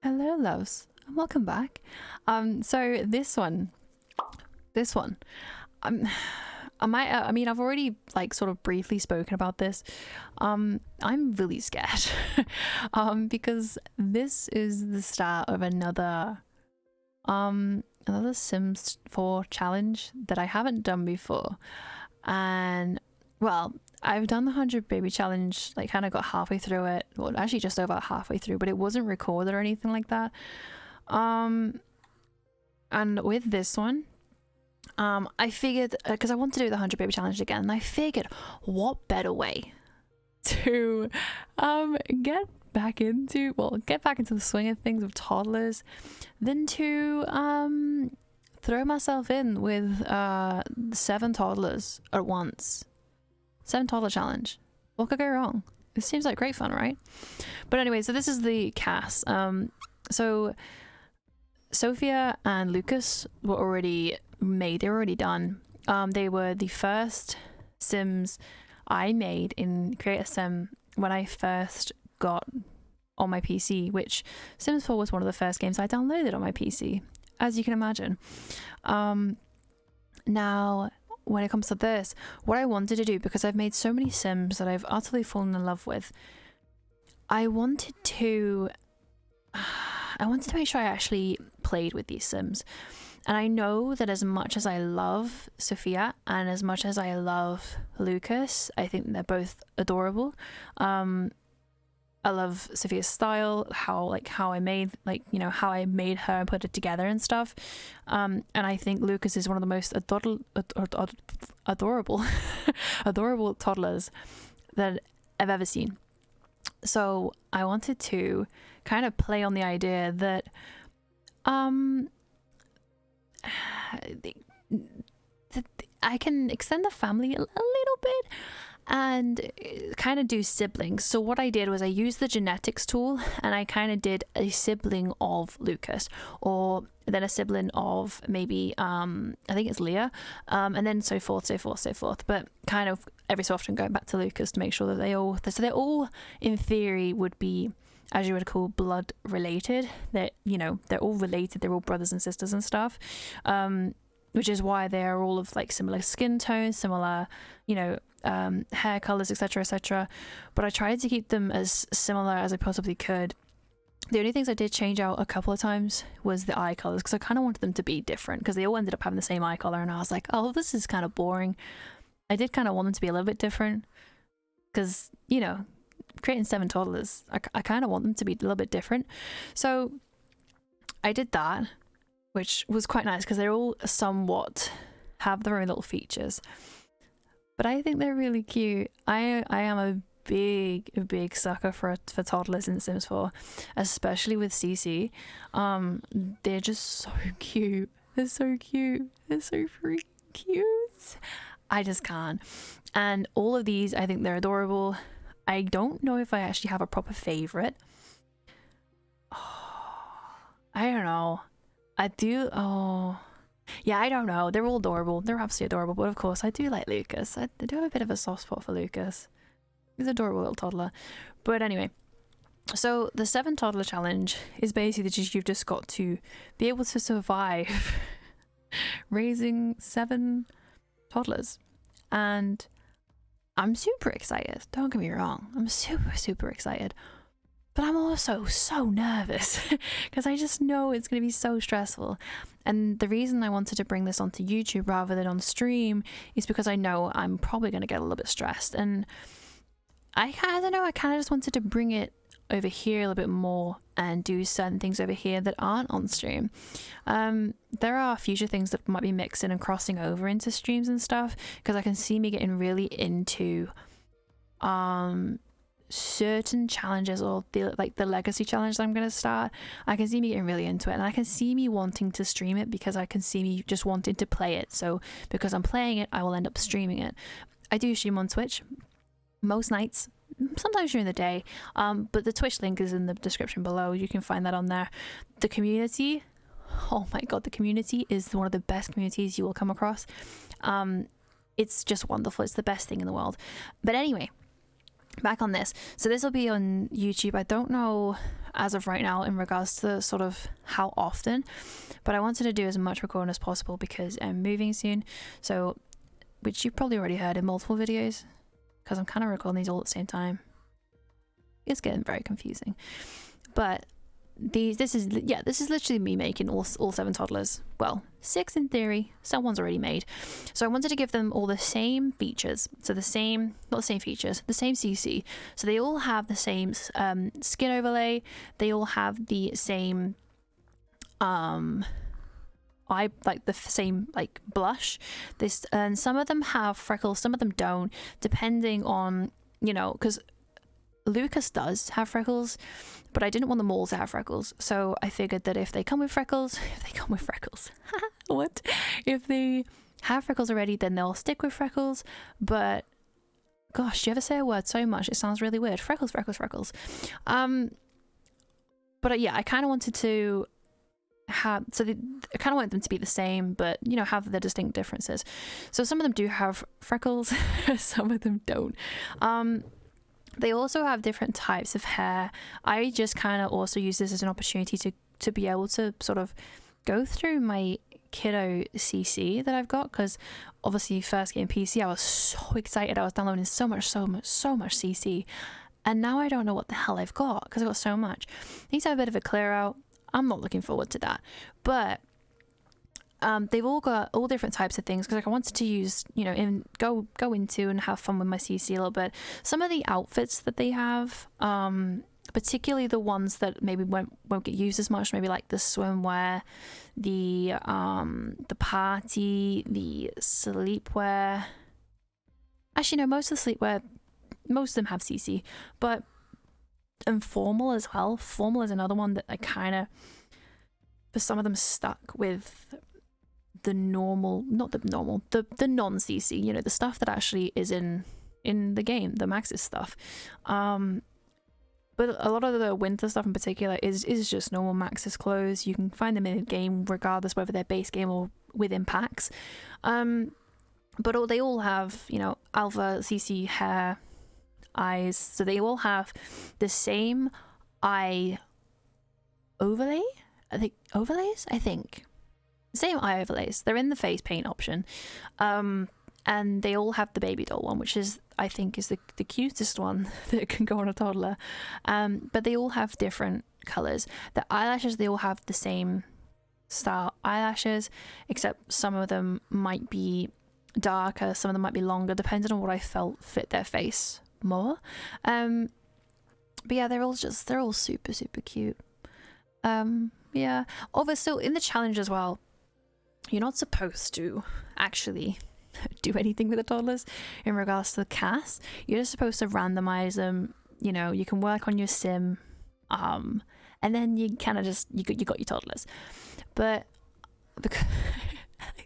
Hello, loves, and welcome back. So this one, I mean, I've already like sort of briefly spoken about this. I'm really scared, because this is the start of another Sims 4 challenge that I haven't done before, and well, I've done the 100 baby challenge, like kind of got halfway through it, well actually just over halfway through, but it wasn't recorded or anything like that. And with this one, I figured, because I want to do the 100 baby challenge again, and I figured what better way to get back into the swing of things with toddlers than to throw myself in with 7 toddlers at once. 7 toddler challenge. What could go wrong? It seems like great fun, right? But anyway, so this is the CAS. So Sophia and Lucas were already made. They were already done. They were the first Sims I made in Create a Sim when I first got on my PC, which Sims 4 was one of the first games I downloaded on my PC, as you can imagine. Now, when it comes to this, what I wanted to do, because I've made so many Sims that I've utterly fallen in love with, I wanted to make sure I actually played with these Sims. And I know that as much as I love Sophia and as much as I love Lucas, I think they're both adorable. I love Sophia's style, how I made her and put it together and stuff. And I think Lucas is one of the most adorable adorable toddlers that I've ever seen. So I wanted to kind of play on the idea that I can extend the family a little bit and kind of do siblings. So what I did was I used the genetics tool and I kind of did a sibling of Lucas, or then a sibling of maybe I think it's Leah, and then so forth, but kind of every so often going back to Lucas to make sure that they're all in theory would be, as you would call, blood related. That, you know, they're all related, they're all brothers and sisters and stuff, which is why they are all of like similar skin tones, similar, you know, hair colors, etc. But I tried to keep them as similar as I possibly could. The only things I did change out a couple of times was the eye colors, because I kind of wanted them to be different, because they all ended up having the same eye color, and I was like, oh, this is kind of boring. I did kind of want them to be a little bit different, because, you know, creating 7 toddlers, I kind of want them to be a little bit different. So I did that, which was quite nice, because they're all somewhat have their own little features. But I think they're really cute. I am a big sucker for toddlers in Sims 4, especially with Cece. They're just so cute. They're so cute. They're so freaking cute. I just can't. And all of these, I think they're adorable. I don't know if I actually have a proper favorite. Oh, I don't know. I do. Oh, yeah, I don't know. They're all adorable. They're absolutely adorable. But of course, I do like Lucas. I do have a bit of a soft spot for Lucas. He's an adorable little toddler. But anyway, so the 7 toddler challenge is basically just, you've just got to be able to survive raising 7 toddlers. And I'm super excited. Don't get me wrong. I'm super excited. But I'm also so nervous because I just know it's going to be so stressful. And the reason I wanted to bring this onto YouTube rather than on stream is because I know I'm probably going to get a little bit stressed. And I don't know, I kind of just wanted to bring it over here a little bit more and do certain things over here that aren't on stream. There are future things that might be mixing and crossing over into streams and stuff, because I can see me getting really into certain challenges, or the legacy challenge that I'm going to start. I can see me getting really into it, and I can see me wanting to stream it because I can see me just wanting to play it. So because I'm playing it, I will end up streaming it. I do stream on Twitch most nights, sometimes during the day, but the Twitch link is in the description below. You can find that on there. The community, oh my god, the community is one of the best communities you will come across. It's just wonderful. It's the best thing in the world. But anyway, back on this. So this will be on YouTube. I don't know as of right now in regards to sort of how often, but I wanted to do as much recording as possible because I'm moving soon, so, which you've probably already heard in multiple videos, because I'm kind of recording these all at the same time. It's getting very confusing, but this is literally me making all 7 toddlers. Well, 6 in theory, someone's already made. So I wanted to give them all the same features. So the same CC. So they all have the same skin overlay. They all have the same same blush. And some of them have freckles, some of them don't, depending on, you know, because Lucas does have freckles, but I didn't want them all to have freckles, so I figured that if they come with freckles, what? If they have freckles already, then they'll stick with freckles. But gosh, do you ever say a word so much it sounds really weird? Freckles. But yeah, I kind of wanted to have, I kind of want them to be the same, but you know, have the distinct differences. So some of them do have freckles, some of them don't. They also have different types of hair. I just kind of also use this as an opportunity to be able to sort of go through my kiddo CC that I've got, because obviously first game PC, I was so excited. I was downloading so much CC, and now I don't know what the hell I've got because I've got so much. I need to have a bit of a clear out. I'm not looking forward to that, but they've all got all different types of things, because like I wanted to use, you know, go into and have fun with my CC a little bit. Some of the outfits that they have, particularly the ones that maybe won't get used as much, maybe like the swimwear, the party, the sleepwear. Actually, no, most of the sleepwear, most of them have CC, but and formal as well. Formal is another one that I kind of, for some of them, stuck with the normal, not the normal, the non-CC, you know, the stuff that actually is in the game, the Max's stuff. But a lot of the winter stuff in particular is just normal Max's clothes. You can find them in the game regardless whether they're base game or within packs. But they all have, you know, alpha CC hair, eyes, so they all have the same eye overlay. I think same eye overlays. They're in the face paint option, and they all have the baby doll one, which is, I think, is the cutest one that can go on a toddler. But they all have different colors. The eyelashes, they all have the same style eyelashes, except some of them might be darker, some of them might be longer, depending on what I felt fit their face more. But yeah, they're all super cute. Yeah, obviously in the challenge as well, you're not supposed to actually do anything with the toddlers in regards to the CAS. You're just supposed to randomize them. You know, you can work on your sim, and then you kind of just you got your toddlers. But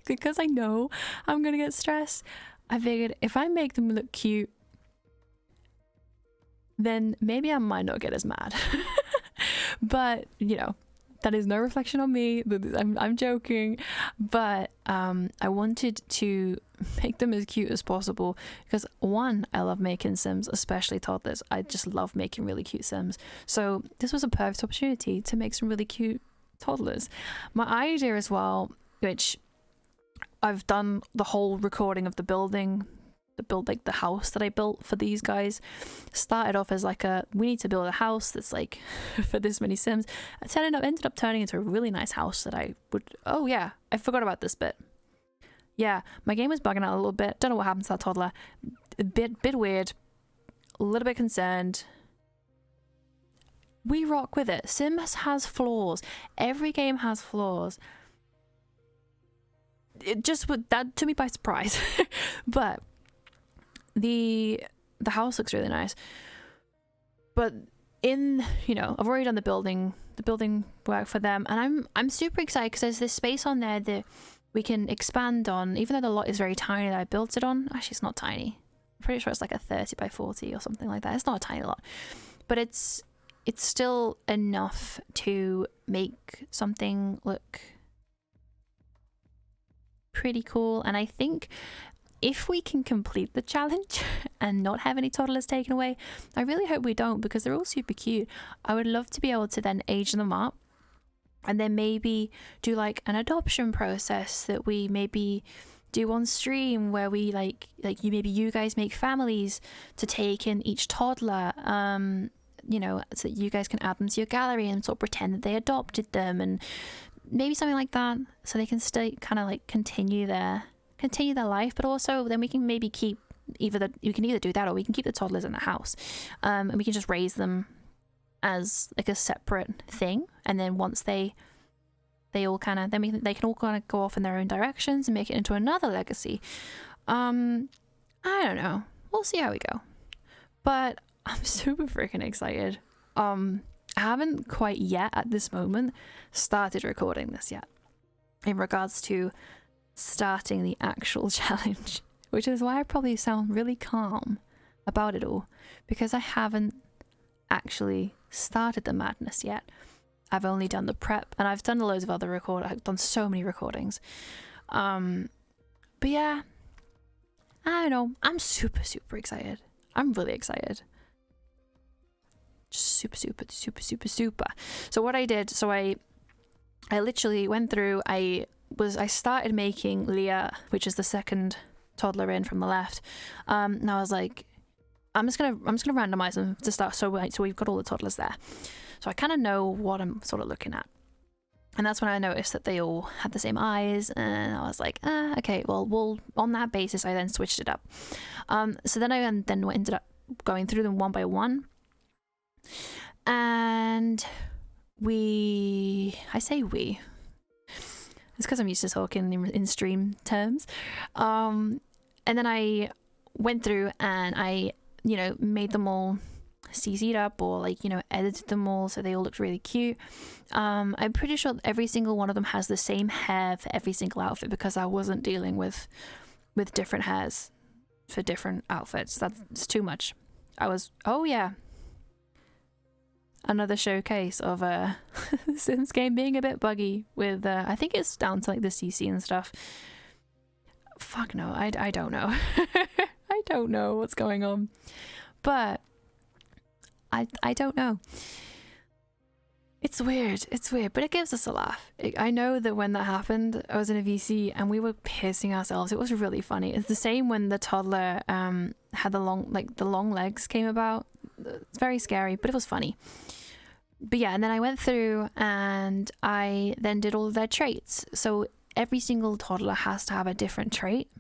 because I know I'm gonna get stressed, I figured if I make them look cute, then maybe I might not get as mad. But you know, that is no reflection on me. I'm joking, but I wanted to make them as cute as possible because, one, I love making sims, especially toddlers. I just love making really cute sims. So this was a perfect opportunity to make some really cute toddlers. My idea as well, which I've done the whole recording of the building, like the house that I built for these guys, started off as like we need to build a house that's like for this many sims. It ended up turning into a really nice house that I would, oh yeah, I forgot about this bit. Yeah, my game was bugging out a little bit. Don't know what happened to that toddler. A bit weird, a little bit concerned. We rock with it. Sims has flaws. Every game has flaws. It just that took me by surprise. But the house looks really nice, but you know, I've already done the building work for them, and I'm super excited because there's this space on there that we can expand on, even though the lot is very tiny that I built it on. Actually, it's not tiny. I'm pretty sure it's like a 30 by 40 or something like that. It's not a tiny lot, but it's still enough to make something look pretty cool. And I think if we can complete the challenge and not have any toddlers taken away, I really hope we don't, because they're all super cute. I would love to be able to then age them up and then maybe do like an adoption process that we maybe do on stream, where we like you guys make families to take in each toddler, you know, so that you guys can add them to your gallery and sort of pretend that they adopted them, and maybe something like that, so they can stay kind of like continue their life, but also then we can maybe keep you can either do that, or we can keep the toddlers in the house, and we can just raise them as like a separate thing, and then once they all kind of they can all kind of go off in their own directions and make it into another legacy. I don't know, we'll see how we go, but I'm super freaking excited. I haven't quite yet at this moment started recording this yet in regards to starting the actual challenge, which is why I probably sound really calm about it all, because I haven't actually started the madness yet. I've only done the prep, and I've done loads of other I've done so many recordings. But yeah, I don't know, I'm super excited. I'm really excited. Just super. So what I did, I literally went through, I started making Leah, which is the second toddler in from the left, and I was like, I'm just gonna randomize them to start, so we've got all the toddlers there, so I kind of know what I'm sort of looking at. And that's when I noticed that they all had the same eyes, and I was like, okay, well on that basis I then switched it up. So then I ended up going through them one by one, and I say we, it's because I'm used to talking in stream terms, and then I went through and I, you know, made them all CC'd up, or like, you know, edited them all so they all looked really cute. I'm pretty sure every single one of them has the same hair for every single outfit, because I wasn't dealing with different hairs for different outfits. That's too much. Oh yeah, another showcase of Sims game being a bit buggy with I think it's down to like the CC and stuff. Fuck no, I don't know. I don't know what's going on, but I don't know. It's weird, but it gives us a laugh. I know that when that happened, I was in a VC and we were pissing ourselves. It was really funny. It's the same when the toddler had the long legs came about. It's very scary, but it was funny. But yeah, and then I went through and I then did all of their traits. So every single toddler has to have a different trait,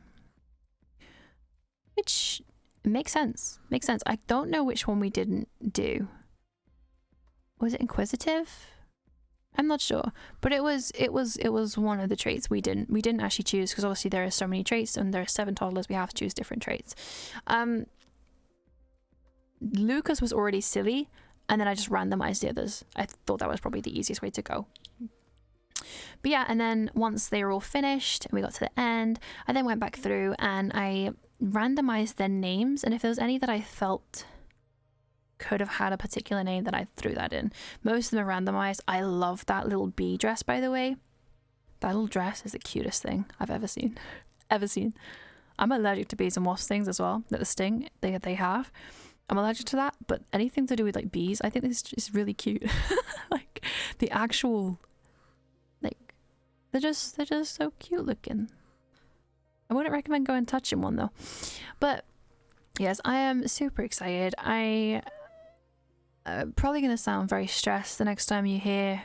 which makes sense. I don't know which one we didn't do. Was it inquisitive? I'm not sure, but it was one of the traits we didn't actually choose, because obviously there are so many traits and there are 7 toddlers, we have to choose different traits. Lucas was already silly, and then I just randomized the others. I thought that was probably the easiest way to go. But yeah, and then once they were all finished and we got to the end, I then went back through and I randomized their names, and if there was any that I felt could have had a particular name, that I threw that in. Most of them are randomized. I love that little bee dress, by the way. That little dress is the cutest thing I've ever seen. I'm allergic to bees and wasp stings as well, that the sting they have. I'm allergic to that, but anything to do with like bees, I think this is really cute. Like the actual, like they're just so cute looking. I wouldn't recommend going touching one though. But yes, I am super excited. I probably going to sound very stressed the next time you hear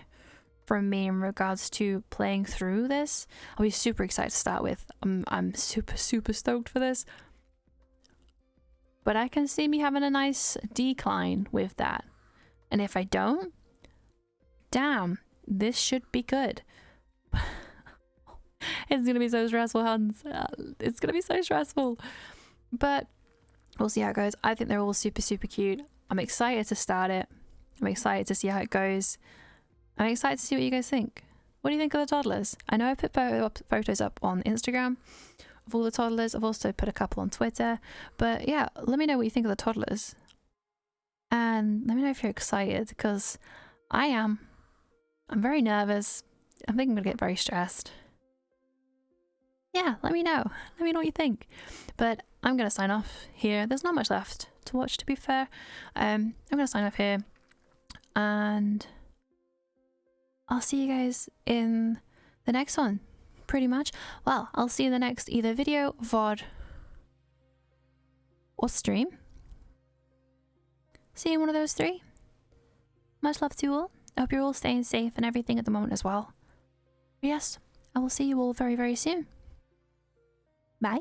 from me in regards to playing through this. I'll be super excited to start with. I'm super stoked for this. But I can see me having a nice decline with that. And if I don't, damn, this should be good. It's going to be so stressful, Hans. It's going to be so stressful. But we'll see how it goes. I think they're all super cute. I'm excited to start it. I'm excited to see how it goes. I'm excited to see what you guys think. What do you think of the toddlers? I know I put photos up on Instagram of all the toddlers. I've also put a couple on Twitter. But yeah, let me know what you think of the toddlers. And let me know if you're excited, because I am. I'm very nervous. I think I'm going to get very stressed. yeah, let me know. Let me know what you think. But I'm going to sign off here. There's not much left to watch, to be fair. I'm going to sign off here. And I'll see you guys in the next one, pretty much. Well, I'll see you in the next either video, VOD, or stream. See you in one of those three. Much love to you all. I hope you're all staying safe and everything at the moment as well. But yes, I will see you all very, very soon. Bye.